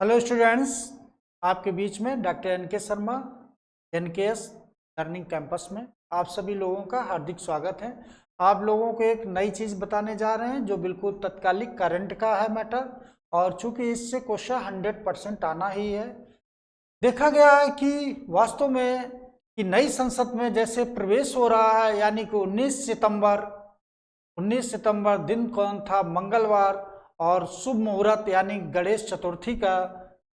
Hello students, आपके बीच में doctor N K. Sharma, NKS. Learning campus में आप सभी लोगों का हार्दिक स्वागत है। आप लोगों को एक नई चीज़ बताने जा रहे हैं जो बिल्कुल तत्कालिक करंट का है मैटर, और चूंकि इससे क्वेश्चन 100% आना ही है। देखा गया है कि वास्तव में कि नई संसद में जैसे प्रवेश हो रहा है, यानी कि 19 सितंबर दिन कौन था? मंगलवार, और शुभ मुहूर्त यानी गणेश चतुर्थी का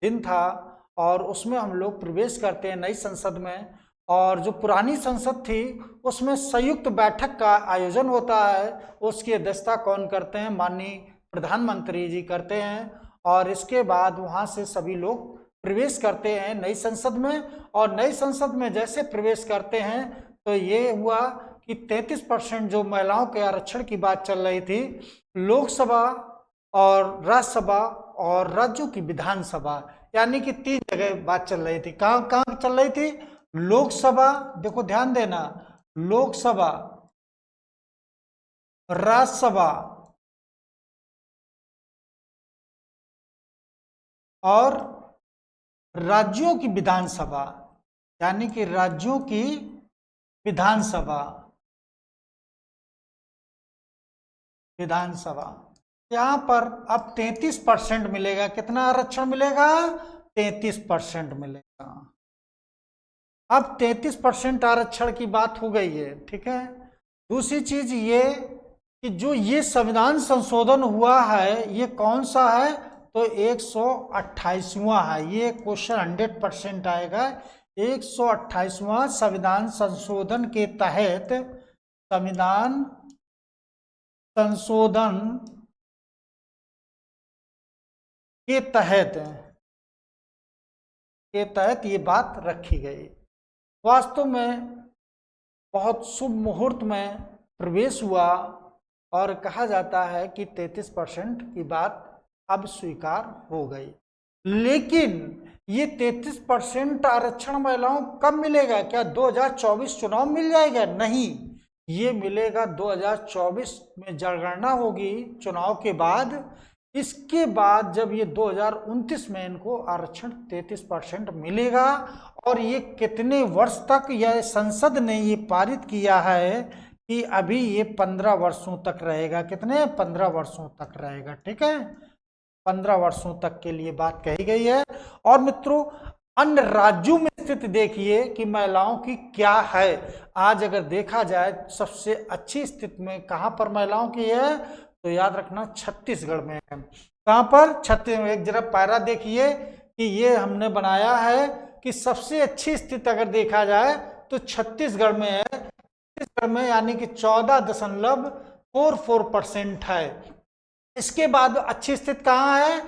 दिन था, और उसमें हम लोग प्रवेश करते हैं नई संसद में। और जो पुरानी संसद थी उसमें संयुक्त बैठक का आयोजन होता है, उसकी अध्यक्षता कौन करते हैं? माननीय प्रधानमंत्री जी करते हैं। और इसके बाद वहाँ से सभी लोग प्रवेश करते हैं नई संसद में, और नई संसद में जैसे प्रवेश करते हैं तो ये हुआ कि 33% जो महिलाओं के आरक्षण की बात चल रही थी, लोकसभा और राज्यसभा और राज्यों की विधानसभा, यानी कि 3 जगह बात चल रही थी। कहाँ कहाँ चल रही थी? लोकसभा, देखो ध्यान देना, लोकसभा, राज्यसभा और राज्यों की विधानसभा, यानी कि राज्यों की विधानसभा। यहाँ पर अब 33% मिलेगा। कितना आरक्षण मिलेगा? 33% मिलेगा। अब 33% आरक्षण की बात हो गई है, ठीक है। दूसरी चीज ये कि जो ये संविधान संशोधन हुआ है ये कौन सा है? तो 128वां है। ये क्वेश्चन 100% आएगा। 128वां संविधान संशोधन के तहत, संविधान संशोधन के तहत ये बात रखी गई। वास्तव में बहुत शुभ मुहूर्त में प्रवेश हुआ, और कहा जाता है कि 33% की बात अब स्वीकार हो गई। लेकिन ये 33% आरक्षण महिलाओं कब मिलेगा? क्या 2024 चुनाव मिल जाएगा? नहीं, ये मिलेगा 2024 में जनगणना होगी चुनाव के बाद। इसके बाद जब ये 2029 में इनको आरक्षण 33% मिलेगा, और ये कितने वर्ष तक यह संसद ने ये पारित किया है कि अभी ये 15 वर्षों तक रहेगा। कितने? 15 वर्षों तक रहेगा, ठीक है। 15 वर्षों तक के लिए बात कही गई है। और मित्रों, अन्य राज्यों में स्थिति देखिए कि महिलाओं की क्या है। आज अगर देखा जाए सबसे अच्छी स्थिति में कहां पर महिलाओं की है, तो याद रखना छत्तीसगढ़ में है। कहां पर? छत्तीसगढ़। एक जरा पैरा देखिए कि ये हमने बनाया है कि सबसे अच्छी स्थिति अगर देखा जाए तो छत्तीसगढ़ में है। छत्तीसगढ़ में यानी कि 14.44% है। इसके बाद अच्छी स्थिति कहाँ है?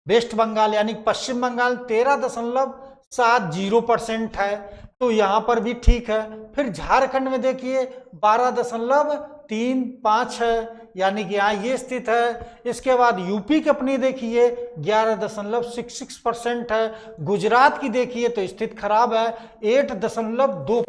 वेस्ट बंगाल यानी पश्चिम बंगाल 13.70% है, तो यहां पर भी ठीक है। फिर झारखंड में देखिए 12.35 है, यानी कि यहाँ ये स्थित है। इसके बाद यूपी की अपनी देखिए 11.66% है। गुजरात की देखिए तो स्थिति खराब है, 8.2,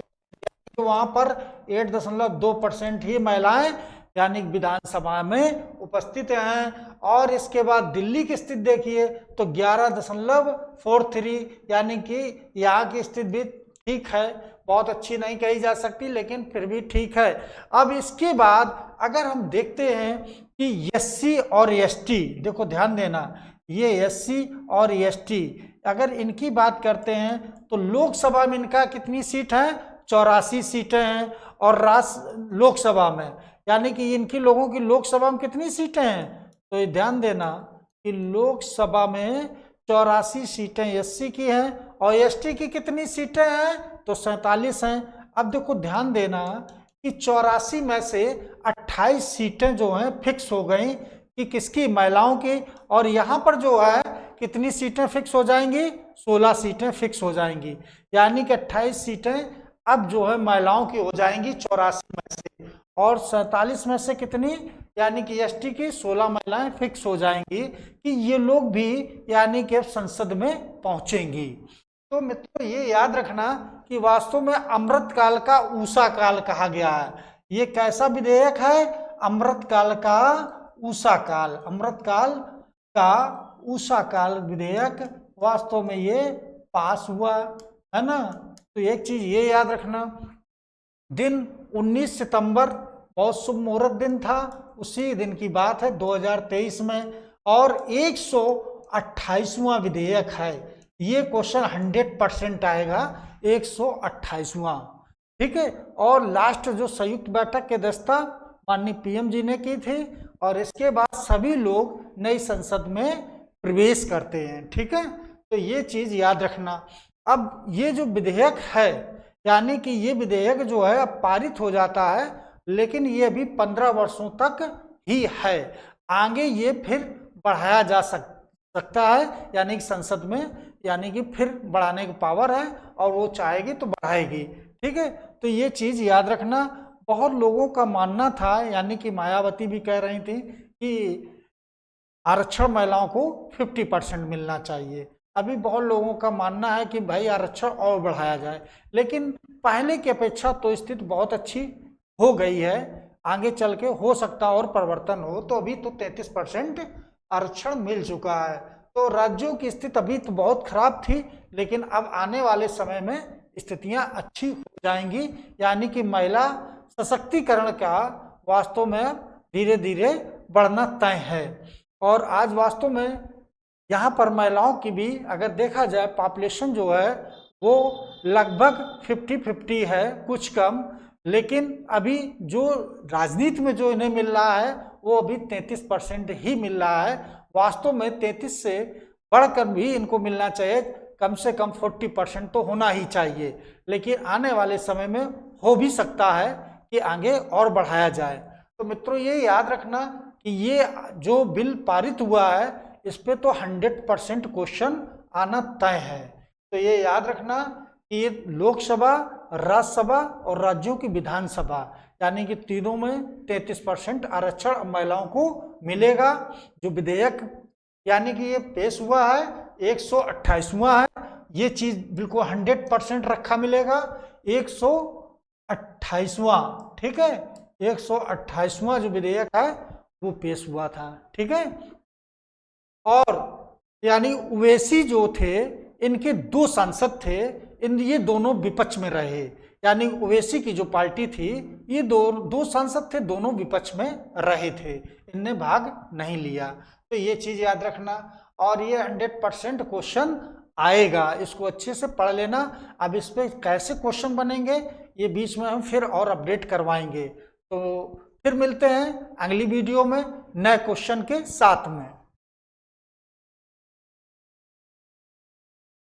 तो वहां पर 8.2% ही महिलाएं यानी विधानसभा में उपस्थित हैं। और इसके बाद दिल्ली की स्थिति देखिए तो 11.43, यानी कि यहाँ की स्थिति भी ठीक है, बहुत अच्छी नहीं कही जा सकती लेकिन फिर भी ठीक है। अब इसके बाद अगर हम देखते हैं कि एससी और एसटी, देखो ध्यान देना, ये एससी और एसटी अगर इनकी बात करते हैं तो लोकसभा में इनका कितनी सीट है? 84 सीटें हैं। और लोकसभा में यानी कि इनकी लोगों की लोकसभा में कितनी सीटें हैं? तो ये ध्यान देना कि लोकसभा में 84 सीटें एससी की हैं, और एसटी की कितनी सीटें हैं? तो 47 हैं। अब देखो ध्यान देना कि 84 में से 28 सीटें जो हैं फिक्स हो गई कि किसकी? महिलाओं की। और यहाँ पर जो है कितनी सीटें फिक्स हो जाएंगी? 16 सीटें फिक्स हो जाएंगी, यानी कि 28 सीटें अब जो है महिलाओं की हो जाएंगी 84 में से, और 47 में से कितनी? यानी कि एसटी की 16 महिलाएं फिक्स हो जाएंगी कि ये लोग भी यानी कि संसद में पहुंचेंगी। तो मित्रों ये याद रखना कि वास्तव में अमृतकाल का ऊषा काल कहा गया है। ये कैसा विधेयक है? अमृतकाल का ऊषा काल, अमृतकाल का उषा काल विधेयक वास्तव में ये पास हुआ है ना। तो एक चीज ये याद रखना, दिन 19 सितंबर बहुत शुभ मुहूर्त दिन था, उसी दिन की बात है 2023 में, और 128वां विधेयक है। ये क्वेश्चन 100% आएगा, 128वां, ठीक है। और लास्ट जो संयुक्त बैठक की अध्यक्षता माननीय पीएम जी ने की थी, और इसके बाद सभी लोग नई संसद में प्रवेश करते हैं, ठीक है। तो ये चीज याद रखना। अब ये जो विधेयक है, यानी कि ये विधेयक जो है अब पारित हो जाता है, लेकिन ये अभी 15 वर्षों तक ही है। आगे ये फिर बढ़ाया जा सकता है, यानी कि संसद में, यानी कि फिर बढ़ाने की पावर है, और वो चाहेगी तो बढ़ाएगी, ठीक है। तो ये चीज याद रखना। बहुत लोगों का मानना था, यानी कि मायावती भी कह रही थी कि आरक्षण महिलाओं को 50% मिलना चाहिए। अभी बहुत लोगों का मानना है कि भाई आरक्षण और बढ़ाया जाए, लेकिन पहले की अपेक्षा तो स्थिति बहुत अच्छी हो गई है। आगे चल के हो सकता और परिवर्तन हो, तो अभी तो 33% आरक्षण मिल चुका है। तो राज्यों की स्थिति अभी तो बहुत खराब थी, लेकिन अब आने वाले समय में स्थितियां अच्छी हो जाएंगी, यानी कि महिला सशक्तिकरण का वास्तव में धीरे धीरे बढ़ना तय है। और आज वास्तव में यहाँ पर महिलाओं की भी अगर देखा जाए, पॉपुलेशन जो है वो लगभग 50-50 है, कुछ कम, लेकिन अभी जो राजनीति में जो इन्हें मिल रहा है वो अभी 33% ही मिल रहा है। वास्तव में 33 से बढ़कर भी इनको मिलना चाहिए, कम से कम 40% तो होना ही चाहिए, लेकिन आने वाले समय में हो भी सकता है कि आगे और बढ़ाया जाए। तो मित्रों ये याद रखना कि ये जो बिल पारित हुआ है, इस पे तो 100% क्वेश्चन आना तय है। तो ये याद रखना कि ये लोकसभा, राज्यसभा और राज्यों की विधानसभा, यानी कि तीनों में 33% आरक्षण महिलाओं को मिलेगा। जो विधेयक यानी कि ये पेश हुआ है 128वां है, ये चीज बिल्कुल 100% रखा मिलेगा, 128वां, ठीक है। 128वां जो विधेयक है वो पेश हुआ था, ठीक है। और यानी ओवैसी जो थे, इनके 2 सांसद थे, ये दोनों विपक्ष में रहे, यानी ओवैसी की जो पार्टी थी, ये दो सांसद थे, दोनों विपक्ष में रहे थे, इनने भाग नहीं लिया। तो ये चीज याद रखना। और ये 100% क्वेश्चन आएगा, इसको अच्छे से पढ़ लेना। अब इस पे कैसे क्वेश्चन बनेंगे ये बीच में हम फिर और अपडेट करवाएंगे। तो फिर मिलते हैं अगली वीडियो में नए क्वेश्चन के साथ में।